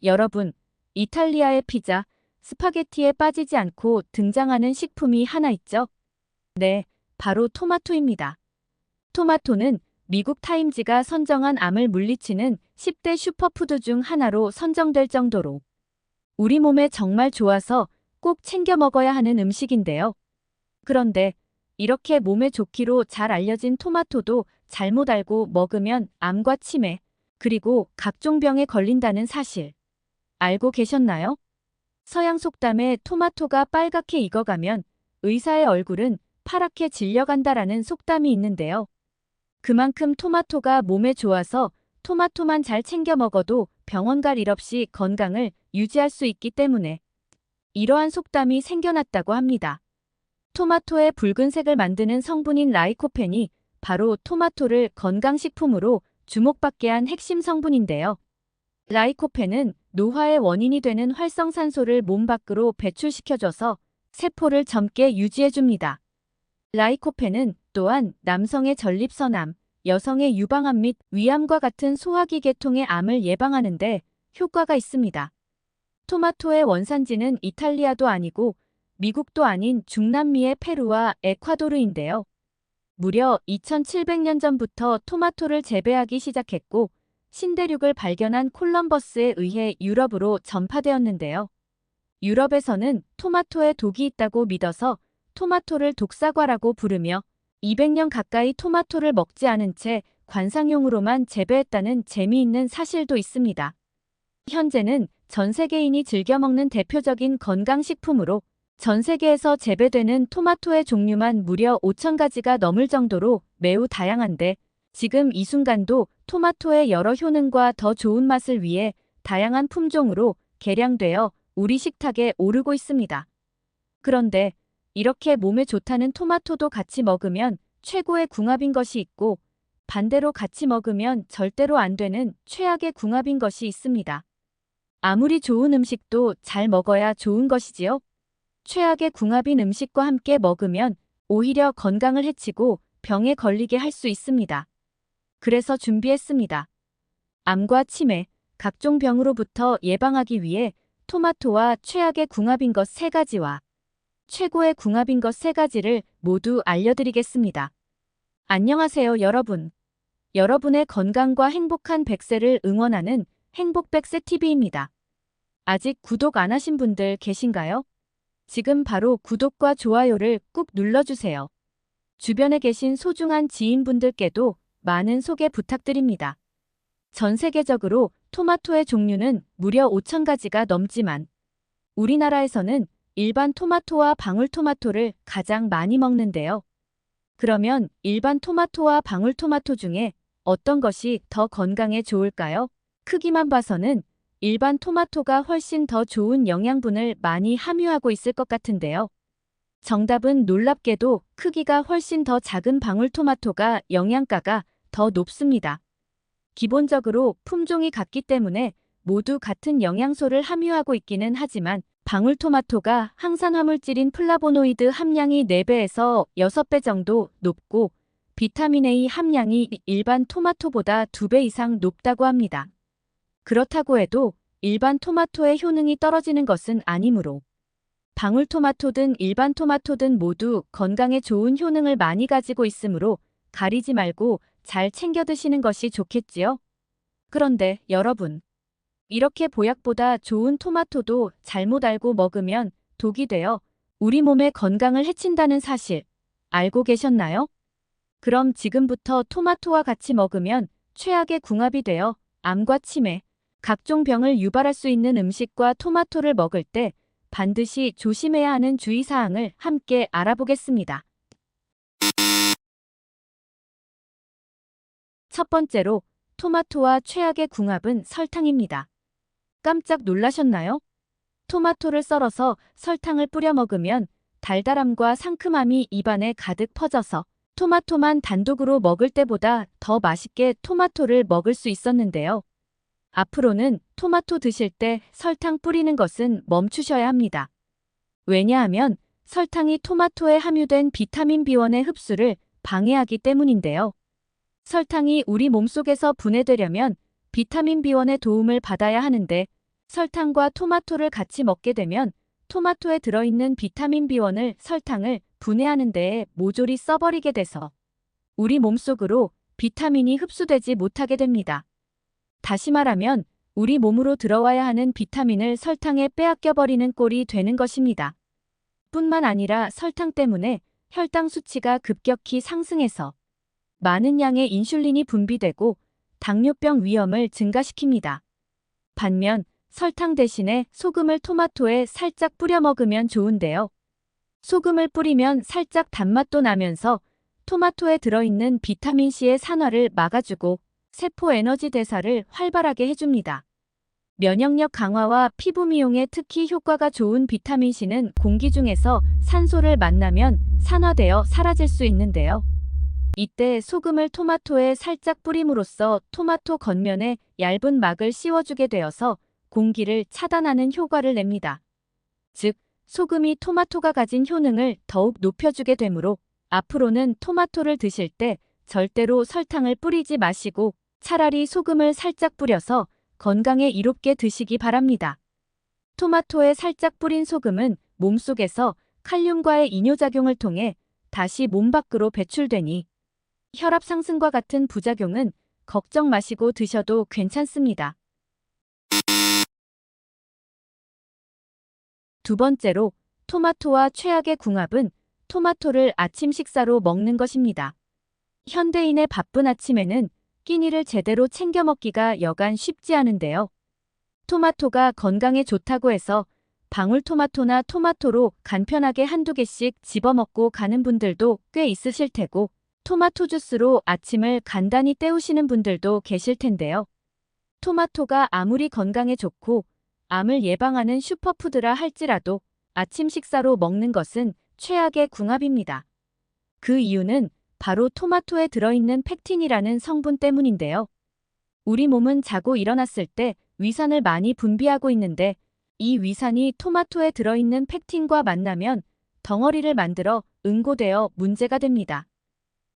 여러분, 이탈리아의 피자, 스파게티에 빠지지 않고 등장하는 식품이 하나 있죠? 네, 바로 토마토입니다. 토마토는 미국 타임지가 선정한 암을 물리치는 10대 슈퍼푸드 중 하나로 선정될 정도로 우리 몸에 정말 좋아서 꼭 챙겨 먹어야 하는 음식인데요. 그런데 이렇게 몸에 좋기로 잘 알려진 토마토도 잘못 알고 먹으면 암과 치매, 그리고 각종 병에 걸린다는 사실 알고 계셨나요? 서양 속담에 토마토가 빨갛게 익어가면 의사의 얼굴은 파랗게 질려간다라는 속담이 있는데요. 그만큼 토마토가 몸에 좋아서 토마토만 잘 챙겨 먹어도 병원 갈 일 없이 건강을 유지할 수 있기 때문에 이러한 속담이 생겨났다고 합니다. 토마토의 붉은색을 만드는 성분인 라이코펜이 바로 토마토를 건강식품으로 주목받게 한 핵심 성분인데요. 라이코펜은 노화의 원인이 되는 활성산소를 몸 밖으로 배출시켜줘서 세포를 젊게 유지해줍니다. 라이코펜은 또한 남성의 전립선암, 여성의 유방암 및 위암과 같은 소화기 계통의 암을 예방하는 데 효과가 있습니다. 토마토의 원산지는 이탈리아도 아니고 미국도 아닌 중남미의 페루와 에콰도르인데요. 무려 2700년 전부터 토마토를 재배하기 시작했고 신대륙을 발견한 콜럼버스에 의해 유럽으로 전파되었는데요. 유럽에서는 토마토에 독이 있다고 믿어서 토마토를 독사과라고 부르며 200년 가까이 토마토를 먹지 않은 채 관상용으로만 재배했다는 재미있는 사실도 있습니다. 현재는 전 세계인이 즐겨 먹는 대표적인 건강식품으로 전 세계에서 재배되는 토마토의 종류만 무려 5,000가지가 넘을 정도로 매우 다양한데 지금 이 순간도 토마토의 여러 효능과 더 좋은 맛을 위해 다양한 품종으로 개량되어 우리 식탁에 오르고 있습니다. 그런데 이렇게 몸에 좋다는 토마토도 같이 먹으면 최고의 궁합인 것이 있고 반대로 같이 먹으면 절대로 안 되는 최악의 궁합인 것이 있습니다. 아무리 좋은 음식도 잘 먹어야 좋은 것이지요. 최악의 궁합인 음식과 함께 먹으면 오히려 건강을 해치고 병에 걸리게 할 수 있습니다. 그래서 준비했습니다. 암과 치매, 각종 병으로부터 예방하기 위해 토마토와 최악의 궁합인 것 3가지와 최고의 궁합인 것 3가지를 모두 알려드리겠습니다. 안녕하세요, 여러분. 여러분의 건강과 행복한 100세를 응원하는 행복100세TV입니다. 아직 구독 안 하신 분들 계신가요? 지금 바로 구독과 좋아요를 꾹 눌러주세요. 주변에 계신 소중한 지인분들께도 많은 소개 부탁드립니다. 전 세계적으로 토마토의 종류는 무려 5,000가지가 넘지만 우리나라에서는 일반 토마토와 방울토마토를 가장 많이 먹는데요. 그러면 일반 토마토와 방울토마토 중에 어떤 것이 더 건강에 좋을까요? 크기만 봐서는 일반 토마토가 훨씬 더 좋은 영양분을 많이 함유하고 있을 것 같은데요. 정답은 놀랍게도 크기가 훨씬 더 작은 방울토마토가 영양가가 더 높습니다. 기본적으로 품종이 같기 때문에 모두 같은 영양소를 함유하고 있기는 하지만 방울토마토가 항산화물질인 플라보노이드 함량이 4배에서 6배 정도 높고 비타민 A 함량이 일반 토마토보다 2배 이상 높다고 합니다. 그렇다고 해도 일반 토마토의 효능이 떨어지는 것은 아니므로 방울토마토든 일반 토마토든 모두 건강에 좋은 효능을 많이 가지고 있으므로 가리지 말고 잘 챙겨 드시는 것이 좋겠지요? 그런데 여러분, 이렇게 보약보다 좋은 토마토도 잘못 알고 먹으면 독이 되어 우리 몸의 건강을 해친다는 사실 알고 계셨나요? 그럼 지금부터 토마토와 같이 먹으면 최악의 궁합이 되어 암과 치매, 각종 병을 유발할 수 있는 음식과 토마토를 먹을 때 반드시 조심해야 하는 주의사항을 함께 알아보겠습니다. 첫 번째로 토마토와 최악의 궁합은 설탕입니다. 깜짝 놀라셨나요? 토마토를 썰어서 설탕을 뿌려 먹으면 달달함과 상큼함이 입안에 가득 퍼져서 토마토만 단독으로 먹을 때보다 더 맛있게 토마토를 먹을 수 있었는데요. 앞으로는 토마토 드실 때 설탕 뿌리는 것은 멈추셔야 합니다. 왜냐하면 설탕이 토마토에 함유된 비타민 B1의 흡수를 방해하기 때문인데요. 설탕이 우리 몸속에서 분해되려면 비타민 B1의 도움을 받아야 하는데 설탕과 토마토를 같이 먹게 되면 토마토에 들어있는 비타민 B1을 설탕을 분해하는 데에 모조리 써버리게 돼서 우리 몸속으로 비타민이 흡수되지 못하게 됩니다. 다시 말하면 우리 몸으로 들어와야 하는 비타민을 설탕에 빼앗겨버리는 꼴이 되는 것입니다. 뿐만 아니라 설탕 때문에 혈당 수치가 급격히 상승해서 많은 양의 인슐린이 분비되고 당뇨병 위험을 증가시킵니다. 반면 설탕 대신에 소금을 토마토에 살짝 뿌려 먹으면 좋은데요. 소금을 뿌리면 살짝 단맛도 나면서 토마토에 들어있는 비타민C의 산화를 막아주고 세포 에너지 대사를 활발하게 해줍니다. 면역력 강화와 피부 미용에 특히 효과가 좋은 비타민C는 공기 중에서 산소를 만나면 산화되어 사라질 수 있는데요. 이때 소금을 토마토에 살짝 뿌림으로써 토마토 겉면에 얇은 막을 씌워주게 되어서 공기를 차단하는 효과를 냅니다. 즉, 소금이 토마토가 가진 효능을 더욱 높여주게 되므로 앞으로는 토마토를 드실 때 절대로 설탕을 뿌리지 마시고 차라리 소금을 살짝 뿌려서 건강에 이롭게 드시기 바랍니다. 토마토에 살짝 뿌린 소금은 몸속에서 칼륨과의 이뇨작용을 통해 다시 몸 밖으로 배출되니 혈압 상승과 같은 부작용은 걱정 마시고 드셔도 괜찮습니다. 두 번째로 토마토와 최악의 궁합은 토마토를 아침 식사로 먹는 것입니다. 현대인의 바쁜 아침에는 끼니를 제대로 챙겨 먹기가 여간 쉽지 않은데요. 토마토가 건강에 좋다고 해서 방울토마토나 토마토로 간편하게 한두 개씩 집어먹고 가는 분들도 꽤 있으실 테고 토마토 주스로 아침을 간단히 때우시는 분들도 계실 텐데요. 토마토가 아무리 건강에 좋고 암을 예방하는 슈퍼푸드라 할지라도 아침 식사로 먹는 것은 최악의 궁합입니다. 그 이유는 바로 토마토에 들어있는 펙틴이라는 성분 때문인데요. 우리 몸은 자고 일어났을 때 위산을 많이 분비하고 있는데 이 위산이 토마토에 들어있는 펙틴과 만나면 덩어리를 만들어 응고되어 문제가 됩니다.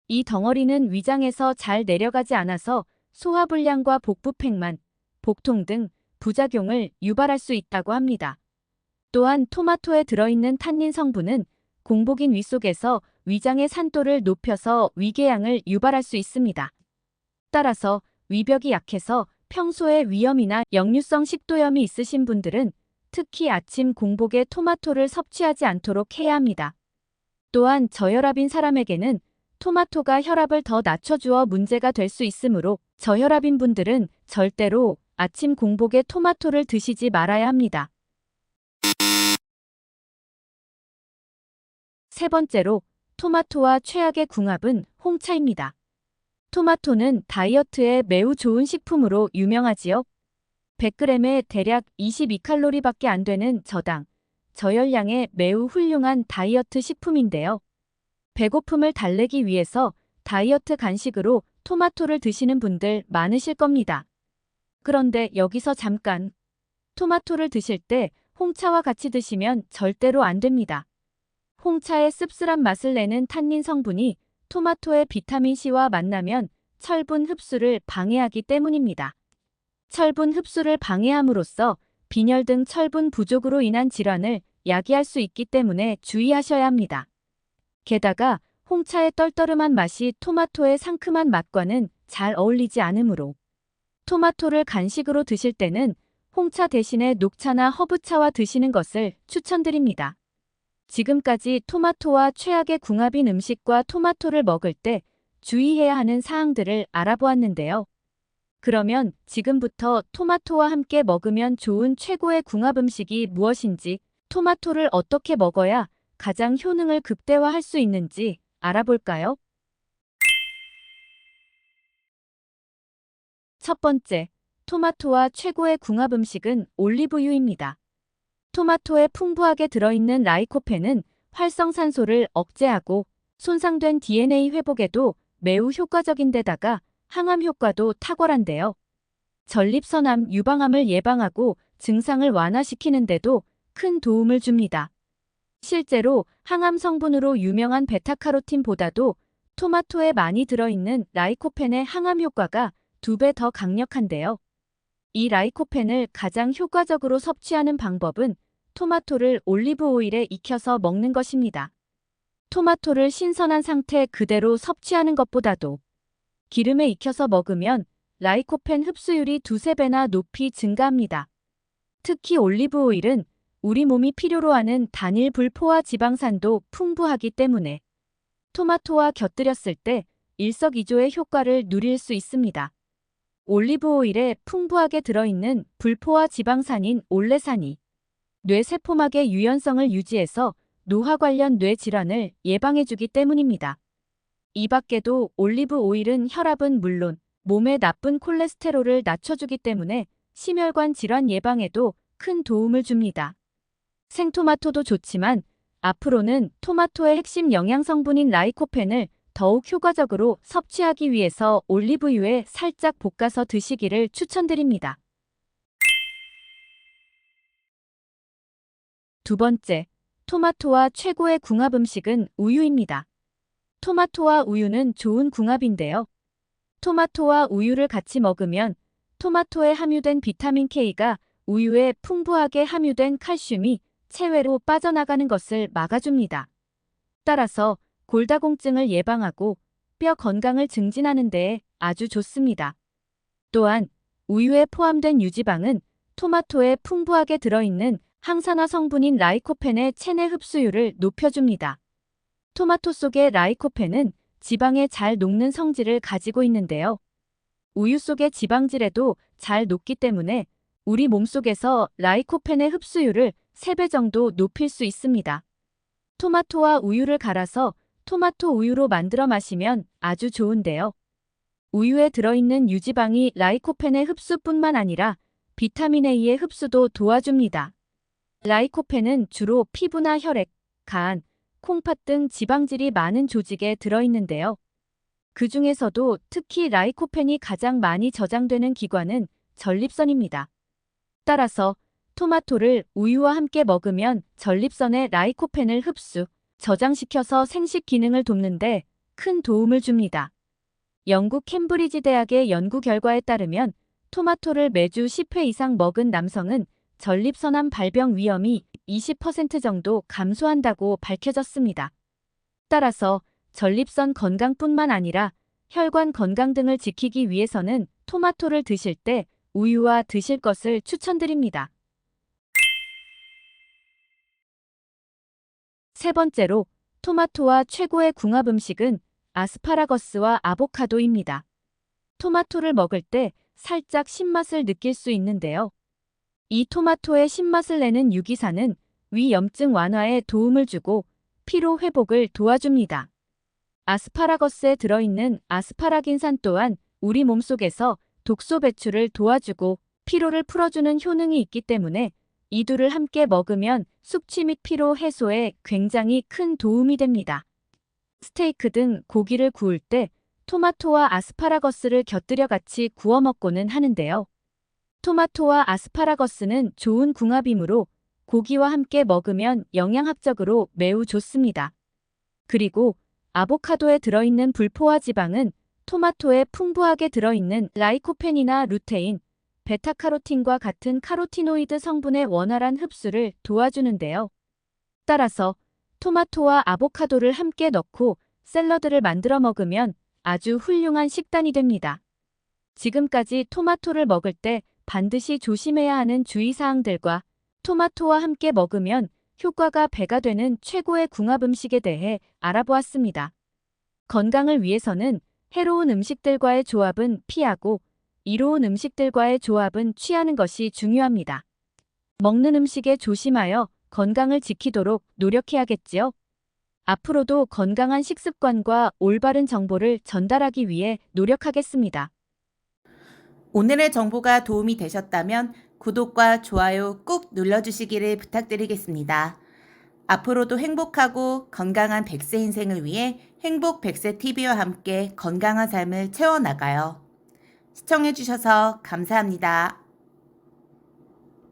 이 덩어리는 위장에서 잘 내려가지 않아서 소화불량과 복부팽만, 복통 등 부작용을 유발할 수 있다고 합니다. 또한 토마토에 들어있는 탄닌 성분은 공복인 위 속에서 위장의 산도를 높여서 위궤양을 유발할 수 있습니다. 따라서 위벽이 약해서 평소에 위염이나 역류성 식도염이 있으신 분들은 특히 아침 공복에 토마토를 섭취하지 않도록 해야 합니다. 또한 저혈압인 사람에게는 토마토가 혈압을 더 낮춰주어 문제가 될 수 있으므로 저혈압인 분들은 절대로 아침 공복에 토마토를 드시지 말아야 합니다. 세 번째로 토마토와 최악의 궁합은 홍차입니다. 토마토는 다이어트에 매우 좋은 식품으로 유명하지요. 100g에 대략 22칼로리밖에 안 되는 저당, 저열량의 매우 훌륭한 다이어트 식품인데요. 배고픔을 달래기 위해서 다이어트 간식으로 토마토를 드시는 분들 많으실 겁니다. 그런데 여기서 잠깐, 토마토를 드실 때 홍차와 같이 드시면 절대로 안 됩니다. 홍차의 씁쓸한 맛을 내는 탄닌 성분이 토마토의 비타민C와 만나면 철분 흡수를 방해하기 때문입니다. 철분 흡수를 방해함으로써 빈혈 등 철분 부족으로 인한 질환을 야기할 수 있기 때문에 주의하셔야 합니다. 게다가 홍차의 떨떠름한 맛이 토마토의 상큼한 맛과는 잘 어울리지 않으므로 토마토를 간식으로 드실 때는 홍차 대신에 녹차나 허브차와 드시는 것을 추천드립니다. 지금까지 토마토와 최악의 궁합인 음식과 토마토를 먹을 때 주의해야 하는 사항들을 알아보았는데요. 그러면 지금부터 토마토와 함께 먹으면 좋은 최고의 궁합 음식이 무엇인지, 토마토를 어떻게 먹어야 가장 효능을 극대화할 수 있는지 알아볼까요? 첫 번째, 토마토와 최고의 궁합 음식은 올리브유입니다. 토마토에 풍부하게 들어있는 라이코펜은 활성산소를 억제하고 손상된 DNA 회복에도 매우 효과적인데다가 항암 효과도 탁월한데요. 전립선암 유방암을 예방하고 증상을 완화시키는데도 큰 도움을 줍니다. 실제로 항암 성분으로 유명한 베타카로틴보다도 토마토에 많이 들어있는 라이코펜의 항암 효과가 2배 더 강력한데요. 이 라이코펜을 가장 효과적으로 섭취하는 방법은 토마토를 올리브 오일에 익혀서 먹는 것입니다. 토마토를 신선한 상태 그대로 섭취하는 것보다도 기름에 익혀서 먹으면 라이코펜 흡수율이 두세 배나 높이 증가합니다. 특히 올리브 오일은 우리 몸이 필요로 하는 단일 불포화 지방산도 풍부하기 때문에 토마토와 곁들였을 때 일석이조의 효과를 누릴 수 있습니다. 올리브 오일에 풍부하게 들어있는 불포화 지방산인 올레산이 뇌세포막의 유연성을 유지해서 노화 관련 뇌 질환을 예방해주기 때문입니다. 이 밖에도 올리브 오일은 혈압은 물론 몸에 나쁜 콜레스테롤을 낮춰주기 때문에 심혈관 질환 예방에도 큰 도움을 줍니다. 생토마토도 좋지만 앞으로는 토마토의 핵심 영양성분인 라이코펜을 더욱 효과적으로 섭취하기 위해서 올리브유에 살짝 볶아서 드시기를 추천드립니다. 두 번째, 토마토와 최고의 궁합 음식은 우유입니다. 토마토와 우유는 좋은 궁합인데요. 토마토와 우유를 같이 먹으면 토마토에 함유된 비타민 K가 우유에 풍부하게 함유된 칼슘이 체외로 빠져나가는 것을 막아줍니다. 따라서 골다공증을 예방하고 뼈 건강을 증진하는 데에 아주 좋습니다. 또한 우유에 포함된 유지방은 토마토에 풍부하게 들어있는 항산화 성분인 라이코펜의 체내 흡수율을 높여줍니다. 토마토 속의 라이코펜은 지방에 잘 녹는 성질을 가지고 있는데요. 우유 속의 지방질에도 잘 녹기 때문에 우리 몸속에서 라이코펜의 흡수율을 3배 정도 높일 수 있습니다. 토마토와 우유를 갈아서 토마토 우유로 만들어 마시면 아주 좋은데요. 우유에 들어있는 유지방이 라이코펜의 흡수뿐만 아니라 비타민 A의 흡수도 도와줍니다. 라이코펜은 주로 피부나 혈액, 간, 콩팥 등 지방질이 많은 조직에 들어있는데요. 그 중에서도 특히 라이코펜이 가장 많이 저장되는 기관은 전립선입니다. 따라서 토마토를 우유와 함께 먹으면 전립선의 라이코펜을 흡수, 저장시켜서 생식 기능을 돕는데 큰 도움을 줍니다. 영국 캠브리지 대학의 연구 결과에 따르면 토마토를 매주 10회 이상 먹은 남성은 전립선암 발병 위험이 20% 정도 감소한다고 밝혀졌습니다. 따라서 전립선 건강뿐만 아니라 혈관 건강 등을 지키기 위해서는 토마토를 드실 때 우유와 드실 것을 추천드립니다. 세 번째로 토마토와 최고의 궁합 음식은 아스파라거스와 아보카도입니다. 토마토를 먹을 때 살짝 신맛을 느낄 수 있는데요. 이 토마토의 신맛을 내는 유기산은 위염증 완화에 도움을 주고 피로 회복을 도와줍니다. 아스파라거스에 들어있는 아스파라긴산 또한 우리 몸속에서 독소 배출을 도와주고 피로를 풀어주는 효능이 있기 때문에 이 둘을 함께 먹으면 숙취 및 피로 해소에 굉장히 큰 도움이 됩니다. 스테이크 등 고기를 구울 때 토마토와 아스파라거스를 곁들여 같이 구워 먹고는 하는데요. 토마토와 아스파라거스는 좋은 궁합이므로 고기와 함께 먹으면 영양학적으로 매우 좋습니다. 그리고 아보카도에 들어있는 불포화 지방은 토마토에 풍부하게 들어있는 라이코펜이나 루테인, 베타카로틴과 같은 카로티노이드 성분의 원활한 흡수를 도와주는데요. 따라서 토마토와 아보카도를 함께 넣고 샐러드를 만들어 먹으면 아주 훌륭한 식단이 됩니다. 지금까지 토마토를 먹을 때 반드시 조심해야 하는 주의사항들과 토마토와 함께 먹으면 효과가 배가 되는 최고의 궁합 음식에 대해 알아보았습니다. 건강을 위해서는 해로운 음식들과의 조합은 피하고 이로운 음식들과의 조합은 취하는 것이 중요합니다. 먹는 음식에 조심하여 건강을 지키도록 노력해야겠지요. 앞으로도 건강한 식습관과 올바른 정보를 전달하기 위해 노력하겠습니다. 오늘의 정보가 도움이 되셨다면 구독과 좋아요 꾹 눌러주시기를 부탁드리겠습니다. 앞으로도 행복하고 건강한 100세 인생을 위해 행복 100세 TV와 함께 건강한 삶을 채워나가요. 시청해주셔서 감사합니다.